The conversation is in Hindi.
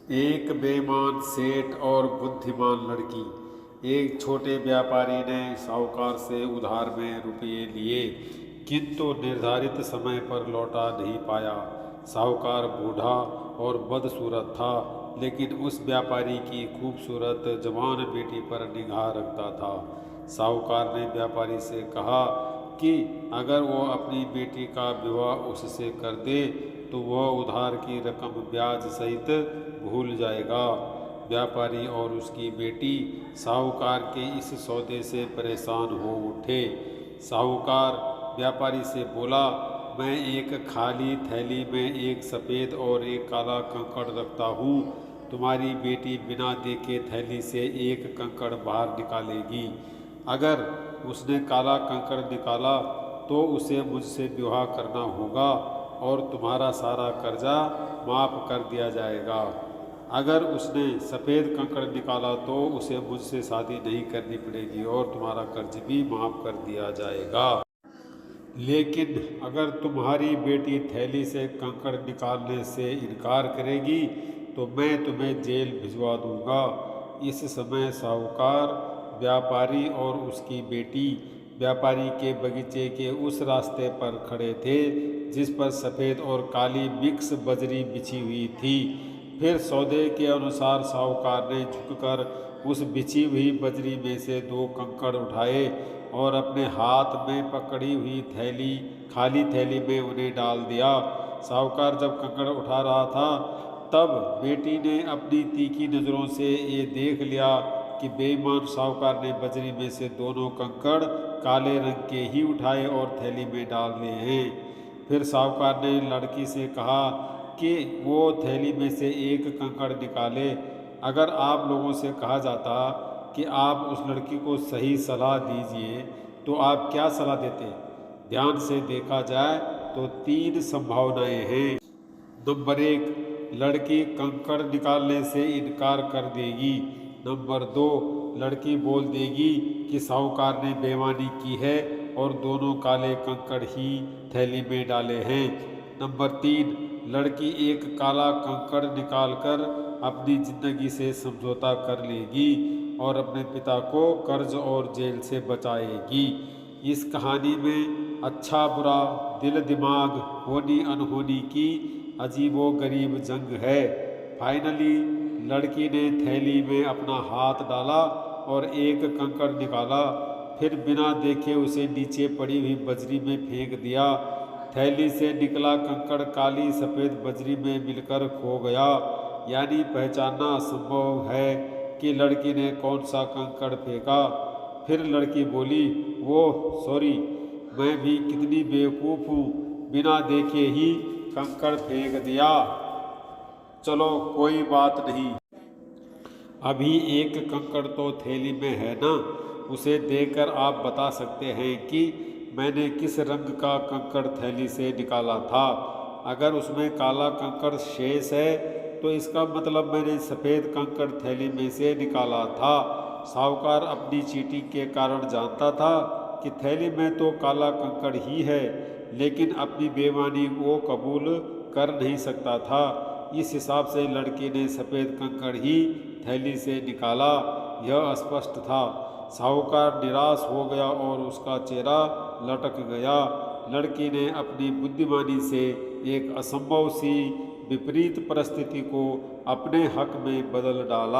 एक बेईमान सेठ और बुद्धिमान लड़की। एक छोटे व्यापारी ने साहूकार से उधार में रुपये लिए, किंतु निर्धारित समय पर लौटा नहीं पाया। साहूकार बूढ़ा और बदसूरत था, लेकिन उस व्यापारी की खूबसूरत जवान बेटी पर निगाह रखता था। साहूकार ने व्यापारी से कहा कि अगर वो अपनी बेटी का विवाह उससे कर दे तो वह उधार की रकम ब्याज सहित भूल जाएगा। व्यापारी और उसकी बेटी साहूकार के इस सौदे से परेशान हो उठे। साहूकार व्यापारी से बोला, मैं एक खाली थैली में एक सफ़ेद और एक काला कंकड़ रखता हूँ। तुम्हारी बेटी बिना देखे थैली से एक कंकड़ बाहर निकालेगी। अगर उसने काला कंकड़ निकाला तो उसे मुझसे विवाह करना होगा और तुम्हारा सारा कर्जा माफ़ कर दिया जाएगा। अगर उसने सफ़ेद कंकड़ निकाला तो उसे मुझसे शादी नहीं करनी पड़ेगी और तुम्हारा कर्ज भी माफ़ कर दिया जाएगा। लेकिन अगर तुम्हारी बेटी थैली से कंकड़ निकालने से इनकार करेगी तो मैं तुम्हें जेल भिजवा दूंगा। इस समय साहूकार, व्यापारी और उसकी बेटी व्यापारी के बगीचे के उस रास्ते पर खड़े थे जिस पर सफ़ेद और काली मिक्स बजरी बिछी हुई थी। फिर सौदे के अनुसार साहूकार ने झुककर उस बिछी हुई बजरी में से 2 कंकड़ उठाए और अपने हाथ में पकड़ी हुई खाली थैली में उन्हें डाल दिया। साहूकार जब कंकड़ उठा रहा था तब बेटी ने अपनी तीखी नज़रों से ये देख लिया कि बेईमान साहूकार ने बजरी में से दोनों कंकड़ काले रंग के ही उठाए और थैली में डाल लिए हैं। फिर साहूकार ने लड़की से कहा कि वो थैली में से एक कंकड़ निकाले। अगर आप लोगों से कहा जाता कि आप उस लड़की को सही सलाह दीजिए तो आप क्या सलाह देते? ध्यान से देखा जाए तो 3 संभावनाएं हैं। नंबर 1, लड़की कंकड़ निकालने से इनकार कर देगी। नंबर 2, लड़की बोल देगी कि साहूकार ने बेईमानी की है और दोनों काले कंकड़ ही थैली में डाले हैं। नंबर 3, लड़की एक काला कंकड़ निकालकर अपनी जिंदगी से समझौता कर लेगी और अपने पिता को कर्ज और जेल से बचाएगी। इस कहानी में अच्छा बुरा, दिल दिमाग, होनी अनहोनी की अजीबो गरीब जंग है। फाइनली लड़की ने थैली में अपना हाथ डाला और एक कंकड़ निकाला, फिर बिना देखे उसे नीचे पड़ी हुई बजरी में फेंक दिया। थैली से निकला कंकड़ काली सफ़ेद बजरी में मिलकर खो गया। यानी पहचानना असंभव है कि लड़की ने कौन सा कंकड़ फेंका। फिर लड़की बोली, ओह सॉरी, मैं भी कितनी बेवकूफ़ हूँ, बिना देखे ही कंकड़ फेंक दिया। चलो कोई बात नहीं, अभी एक कंकड़ तो थैली में है ना, उसे देखकर आप बता सकते हैं कि मैंने किस रंग का कंकड़ थैली से निकाला था। अगर उसमें काला कंकड़ शेष है तो इसका मतलब मैंने सफ़ेद कंकड़ थैली में से निकाला था। साहूकार अपनी चीटिंग के कारण जानता था कि थैली में तो काला कंकड़ ही है, लेकिन अपनी बेईमानी वो कबूल कर नहीं सकता था। इस हिसाब से लड़की ने सफ़ेद कंकड़ ही थैली से निकाला, यह स्पष्ट था। साहूकार निराश हो गया और उसका चेहरा लटक गया। लड़की ने अपनी बुद्धिमानी से एक असंभव सी विपरीत परिस्थिति को अपने हक में बदल डाला।